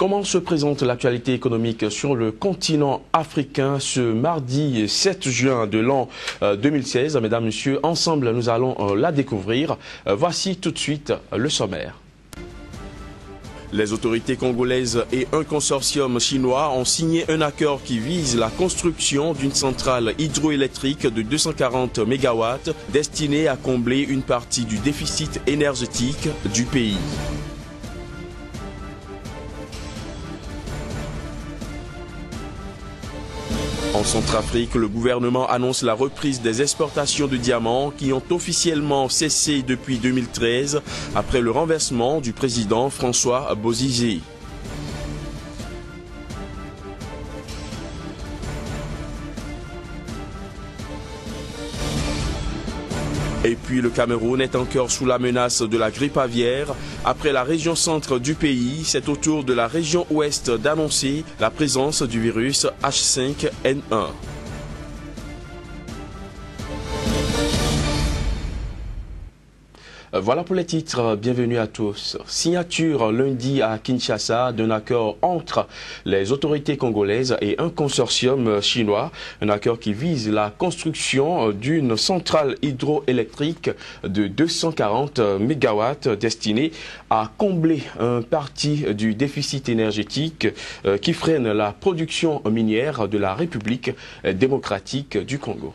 Comment se présente l'actualité économique sur le continent africain ce mardi 7 juin de l'an 2016? Mesdames, Messieurs, ensemble nous allons la découvrir. Voici tout de suite le sommaire. Les autorités congolaises et un consortium chinois ont signé un accord qui vise la construction d'une centrale hydroélectrique de 240 MW destinée à combler une partie du déficit énergétique du pays. En Centrafrique, le gouvernement annonce la reprise des exportations de diamants qui ont officiellement cessé depuis 2013 après le renversement du président François Bozizé. Et puis le Cameroun est encore sous la menace de la grippe aviaire. Après la région centre du pays, c'est au tour de la région ouest d'annoncer la présence du virus H5N1. Voilà pour les titres, bienvenue à tous. Signature lundi à Kinshasa d'un accord entre les autorités congolaises et un consortium chinois. Un accord qui vise la construction d'une centrale hydroélectrique de 240 MW destinée à combler une partie du déficit énergétique qui freine la production minière de la République démocratique du Congo.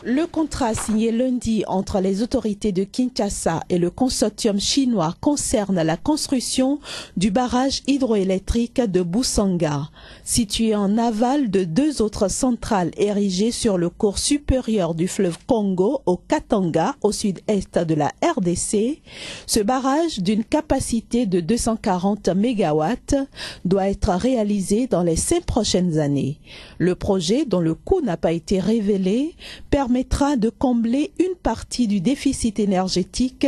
Le contrat signé lundi entre les autorités de Kinshasa et le consortium chinois concerne la construction du barrage hydroélectrique de Boussanga, situé en aval de deux autres centrales érigées sur le cours supérieur du fleuve Congo au Katanga, au sud-est de la RDC. Ce barrage d'une capacité de 240 MW doit être réalisé dans les 5 prochaines années. Le projet, dont le coût n'a pas été révélé, permettra de combler une partie du déficit énergétique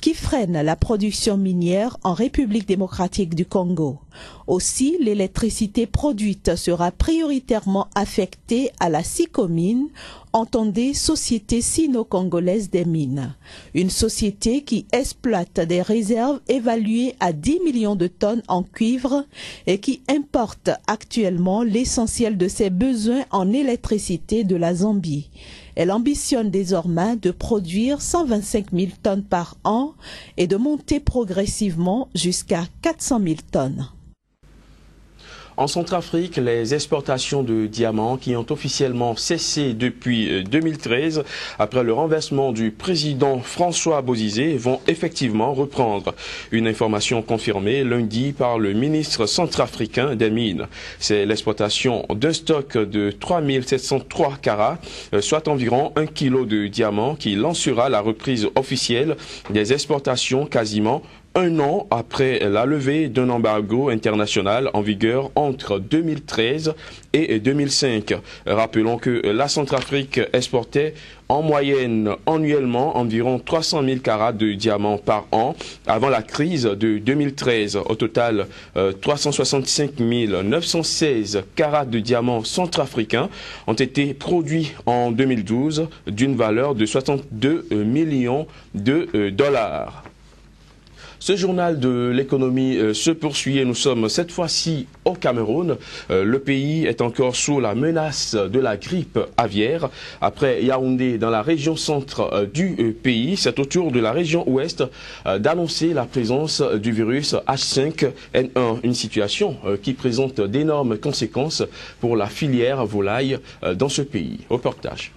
qui freine la production minière en République démocratique du Congo. Aussi, l'électricité produite sera prioritairement affectée à la SICOMINE, entendez Société Sino-Congolaise des Mines, une société qui exploite des réserves évaluées à 10 millions de tonnes en cuivre et qui importe actuellement l'essentiel de ses besoins en électricité de la Zambie. Elle ambitionne désormais de produire 125 000 tonnes par an et de monter progressivement jusqu'à 400 000 tonnes. En Centrafrique, les exportations de diamants qui ont officiellement cessé depuis 2013 après le renversement du président François Bozizé vont effectivement reprendre. Une information confirmée lundi par le ministre centrafricain des Mines. C'est l'exportation d'un stock de 3703 carats, soit environ 1 kg de diamants qui lancera la reprise officielle des exportations quasiment un an après la levée d'un embargo international en vigueur entre 2013 et 2005. Rappelons que la Centrafrique exportait en moyenne annuellement environ 300 000 carats de diamants par an avant la crise de 2013. Au total, 365 916 carats de diamants centrafricains ont été produits en 2012 d'une valeur de 62 millions de dollars. Ce journal de l'économie se poursuit et nous sommes cette fois-ci au Cameroun. Le pays est encore sous la menace de la grippe aviaire. Après Yaoundé, dans la région centre du pays, c'est au tour de la région ouest d'annoncer la présence du virus H5N1. Une situation qui présente d'énormes conséquences pour la filière volaille dans ce pays. Reportage.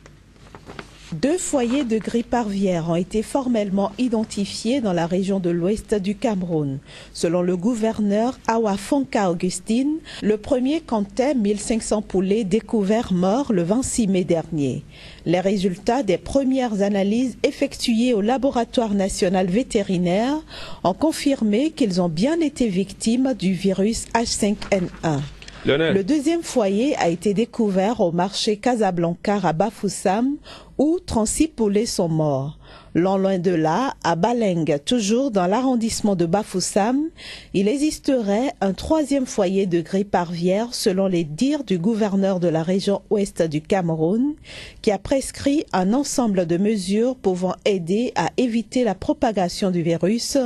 2 foyers de grippe aviaire ont été formellement identifiés dans la région de l'ouest du Cameroun. Selon le gouverneur Awafonka Augustine, le premier comptait 1500 poulets découverts morts le 26 mai dernier. Les résultats des premières analyses effectuées au laboratoire national vétérinaire ont confirmé qu'ils ont bien été victimes du virus H5N1. Le deuxième foyer a été découvert au marché Casablanca à Bafoussam où 36 poulets sont morts. Loin de là, à Baleng, toujours dans l'arrondissement de Bafoussam, il existerait un troisième foyer de grippe aviaire selon les dires du gouverneur de la région ouest du Cameroun, qui a prescrit un ensemble de mesures pouvant aider à éviter la propagation du virus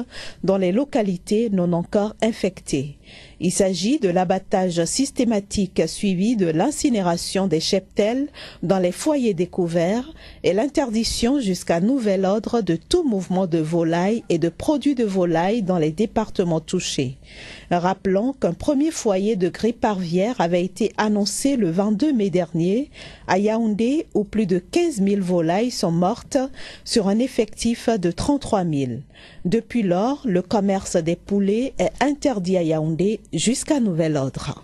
dans les localités non encore infectées. Il s'agit de l'abattage systématique suivi de l'incinération des cheptels dans les foyers découverts et l'interdiction jusqu'à nouvel ordre de tout mouvement de volailles et de produits de volaille dans les départements touchés. Rappelons qu'un premier foyer de grippe aviaire avait été annoncé le 22 mai dernier à Yaoundé où plus de 15 000 volailles sont mortes sur un effectif de 33 000. Depuis lors, le commerce des poulets est interdit à Yaoundé jusqu'à nouvel ordre.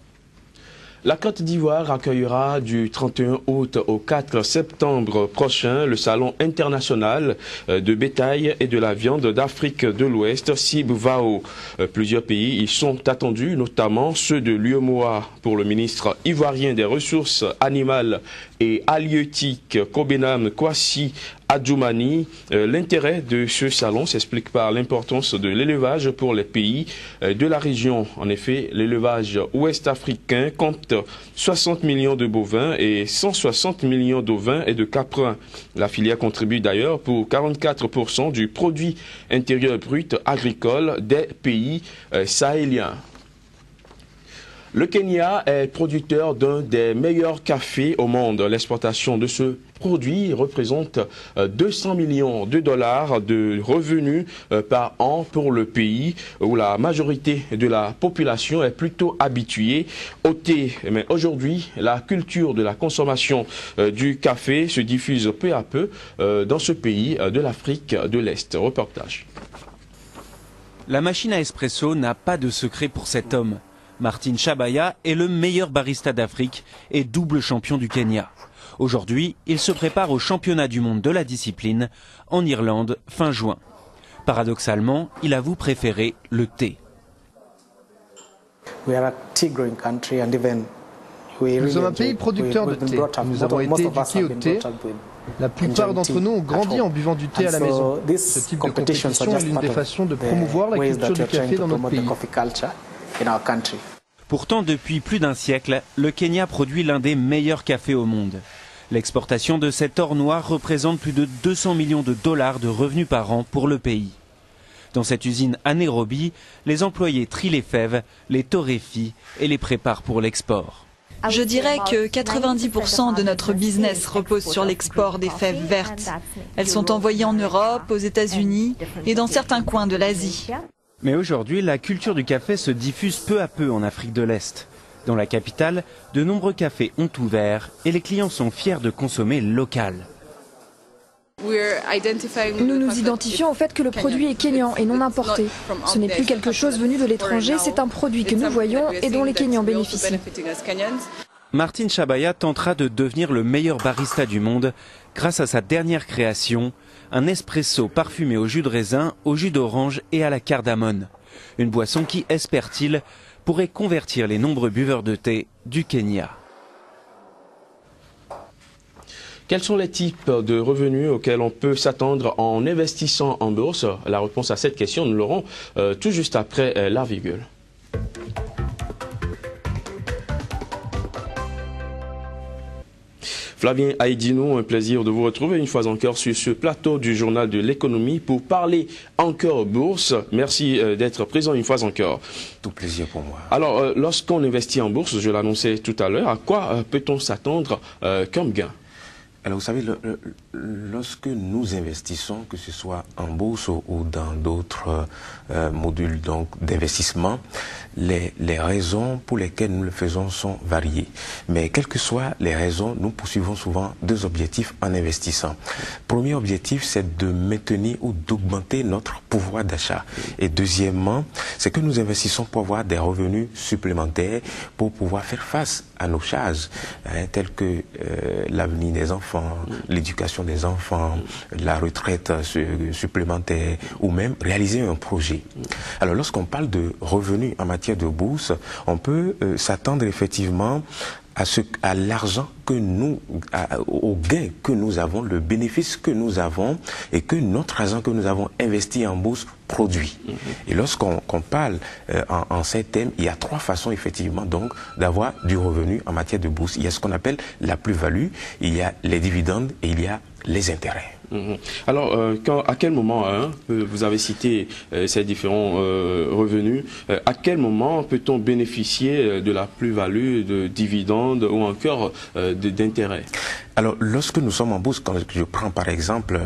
La Côte d'Ivoire accueillera du 31 août au 4 septembre prochain le Salon international de bétail et de la viande d'Afrique de l'Ouest, CIBVAO. Plusieurs pays y sont attendus, notamment ceux de l'UEMOA pour le ministre ivoirien des Ressources animales et halieutiques, Kobenam Kwasi Adjoumani. L'intérêt de ce salon s'explique par l'importance de l'élevage pour les pays de la région. En effet, l'élevage ouest-africain compte 60 millions de bovins et 160 millions d'ovins et de caprins. La filière contribue d'ailleurs pour 44% du produit intérieur brut agricole des pays sahéliens. Le Kenya est producteur d'un des meilleurs cafés au monde. L'exportation de ce produit représente 200 millions de dollars de revenus par an pour le pays où la majorité de la population est plutôt habituée au thé. Mais aujourd'hui, la culture de la consommation du café se diffuse peu à peu dans ce pays de l'Afrique de l'Est. Reportage. La machine à espresso n'a pas de secret pour cet homme. Martin Chabaya est le meilleur barista d'Afrique et double champion du Kenya. Aujourd'hui, il se prépare au championnat du monde de la discipline en Irlande fin juin. Paradoxalement, il avoue préférer le thé. Nous sommes un pays producteur de thé. Nous avons été éduqués au thé. La plupart d'entre nous ont grandi en buvant du thé à la maison. Ce type de compétition est l'une des façons de promouvoir la culture du café dans notre pays. Pourtant, depuis plus d'un siècle, le Kenya produit l'un des meilleurs cafés au monde. L'exportation de cet or noir représente plus de 200 millions de dollars de revenus par an pour le pays. Dans cette usine à Nairobi, les employés trient les fèves, les torréfient et les préparent pour l'export. Je dirais que 90% de notre business repose sur l'export des fèves vertes. Elles sont envoyées en Europe, aux États-Unis et dans certains coins de l'Asie. Mais aujourd'hui, la culture du café se diffuse peu à peu en Afrique de l'Est. Dans la capitale, de nombreux cafés ont ouvert et les clients sont fiers de consommer local. Nous nous identifions au fait que le produit est kényan et non importé. Ce n'est plus quelque chose venu de l'étranger, c'est un produit que nous voyons et dont les Kenyans bénéficient. Martin Chabaya tentera de devenir le meilleur barista du monde grâce à sa dernière création, un espresso parfumé au jus de raisin, au jus d'orange et à la cardamone. Une boisson qui, espère-t-il, pourrait convertir les nombreux buveurs de thé du Kenya. Quels sont les types de revenus auxquels on peut s'attendre en investissant en bourse? La réponse à cette question, nous l'aurons tout juste après la virgule. Flavien Haïdino, un plaisir de vous retrouver une fois encore sur ce plateau du Journal de l'économie pour parler encore bourse. Merci d'être présent une fois encore. Tout plaisir pour moi. Alors, lorsqu'on investit en bourse, je l'annonçais tout à l'heure, à quoi peut-on s'attendre comme gain? Alors vous savez, lorsque nous investissons, que ce soit en bourse ou dans d'autres modules d'investissement, les raisons pour lesquelles nous le faisons sont variées. Mais quelles que soient les raisons, nous poursuivons souvent deux objectifs en investissant. Premier objectif, c'est de maintenir ou d'augmenter notre pouvoir d'achat. Et deuxièmement, c'est que nous investissons pour avoir des revenus supplémentaires pour pouvoir faire face à nos charges, telles que l'avenir des enfants, l'éducation des enfants, la retraite supplémentaire ou même réaliser un projet. Alors lorsqu'on parle de revenus en matière de bourse, on peut s'attendre effectivement à l'argent que nous, au gain que nous avons, le bénéfice que nous avons et que notre argent que nous avons investi en bourse produit. Et lorsqu'on parle en ces thèmes, il y a trois façons effectivement donc d'avoir du revenu en matière de bourse. Il y a ce qu'on appelle la plus-value, il y a les dividendes et il y a les intérêts. Alors, à quel moment, vous avez cité ces différents revenus, à quel moment peut-on bénéficier de la plus-value, de dividendes ou encore d'intérêts? Alors, lorsque nous sommes en bourse, quand je prends par exemple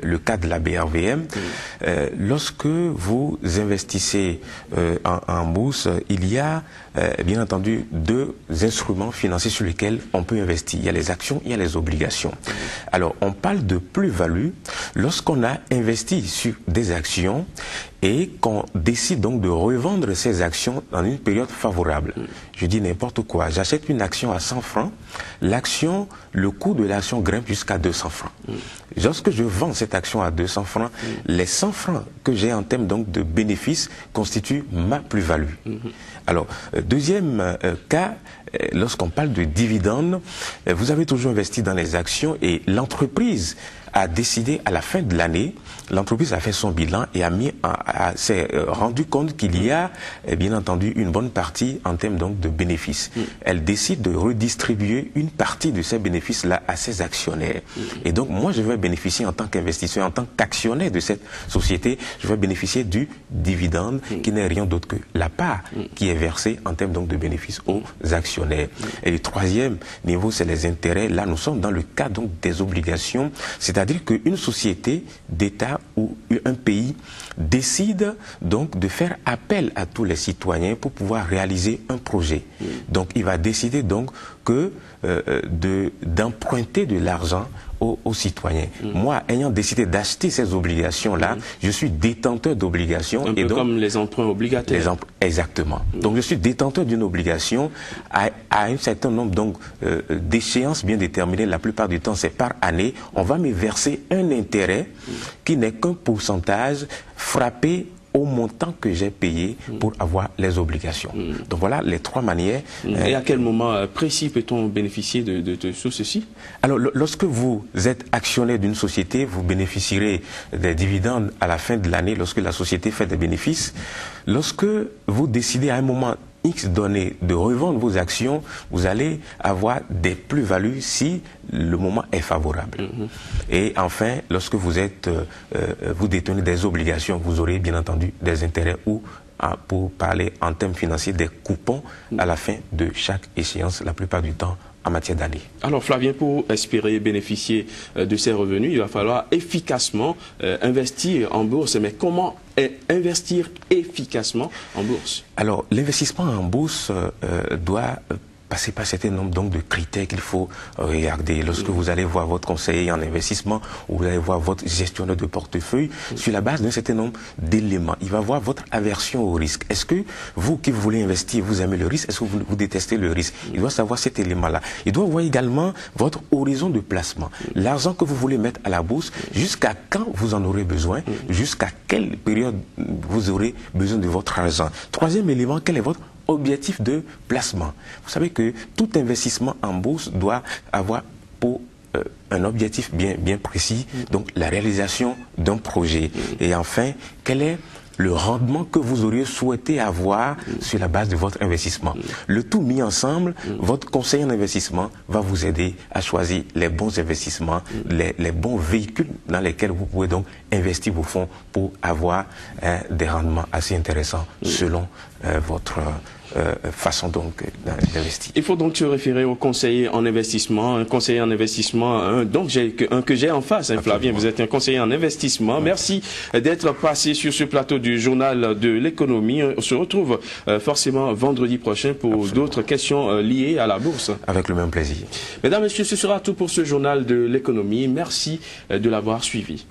le cas de la BRVM, lorsque vous investissez en bourse, il y a bien entendu deux instruments financiers sur lesquels on peut investir. Il y a les actions, il y a les obligations. Alors, on parle de plus-value lorsqu'on a investi sur des actions et qu'on décide donc de revendre ces actions dans une période favorable. Je dis n'importe quoi. J'achète une action à 100 francs. L'action, le coût de l'action grimpe jusqu'à 200 francs. Lorsque je vends cette action à 200 francs, les 100 francs que j'ai en termes donc de bénéfices constituent ma plus-value. Alors, deuxième cas, lorsqu'on parle de dividendes, vous avez toujours investi dans les actions et l'entreprise a décidé à la fin de l'année, l'entreprise a fait son bilan et s'est rendu compte qu'il y a bien entendu une bonne partie en termes donc de bénéfices. Elle décide de redistribuer une partie de ces bénéfices-là à ses actionnaires. Et donc moi je vais bénéficier en tant qu'investisseur, en tant qu'actionnaire de cette société, je vais bénéficier du dividende qui n'est rien d'autre que la part qui est versée en termes donc de bénéfices aux actionnaires. Et le troisième niveau, c'est les intérêts. Là nous sommes dans le cas donc des obligations, c'est-à-dire qu'une société d'État ou un pays décide donc de faire appel à tous les citoyens pour pouvoir réaliser un projet. Donc il va décider donc que d'emprunter de l'argent aux citoyens. Moi, ayant décidé d'acheter ces obligations-là, je suis détenteur d'obligations. Un peu donc, comme les emprunts obligataires. Exactement. Donc je suis détenteur d'une obligation à un certain nombre d'échéances bien déterminées. La plupart du temps, c'est par année. On va me verser un intérêt qui n'est qu'un pourcentage frappé au montant que j'ai payé pour avoir les obligations. Donc voilà les trois manières. Et à quel moment précis peut-on bénéficier de tout ceci? Alors lorsque vous êtes actionnaire d'une société, vous bénéficierez des dividendes à la fin de l'année lorsque la société fait des bénéfices. Lorsque vous décidez à un moment X donné de revendre vos actions, vous allez avoir des plus-values si le moment est favorable. Et enfin, lorsque vous détenez des obligations, vous aurez bien entendu des intérêts ou, pour parler en termes financiers, des coupons à la fin de chaque échéance, la plupart du temps en matière d'année. Alors Flavien, pour espérer bénéficier de ces revenus, il va falloir efficacement investir en bourse. Mais comment investir efficacement en bourse? Alors l'investissement en bourse doit passer par un certain nombre donc, de critères qu'il faut regarder. Lorsque vous allez voir votre conseiller en investissement ou vous allez voir votre gestionnaire de portefeuille, sur la base d'un certain nombre d'éléments, il va voir votre aversion au risque. Est-ce que vous qui voulez investir, vous aimez le risque? Est-ce que vous détestez le risque? Il doit savoir cet élément-là. Il doit voir également votre horizon de placement. L'argent que vous voulez mettre à la bourse, jusqu'à quand vous en aurez besoin, jusqu'à quelle période vous aurez besoin de votre argent. Troisième élément, quel est votre objectif de placement? Vous savez que tout investissement en bourse doit avoir pour un objectif bien précis, donc la réalisation d'un projet. Et enfin, quel est le rendement que vous auriez souhaité avoir sur la base de votre investissement. Le tout mis ensemble, votre conseiller en investissement va vous aider à choisir les bons investissements, les bons véhicules dans lesquels vous pouvez donc investir vos fonds pour avoir des rendements assez intéressants selon votre façon donc d'investir. Il faut donc se référer au conseiller en investissement, un conseiller en investissement, donc que j'ai en face, Flavien, vous êtes un conseiller en investissement. Merci d'être passé sur ce plateau du journal de l'économie. On se retrouve forcément vendredi prochain pour d'autres questions liées à la bourse. Avec le même plaisir. Mesdames, Messieurs, ce sera tout pour ce journal de l'économie. Merci de l'avoir suivi.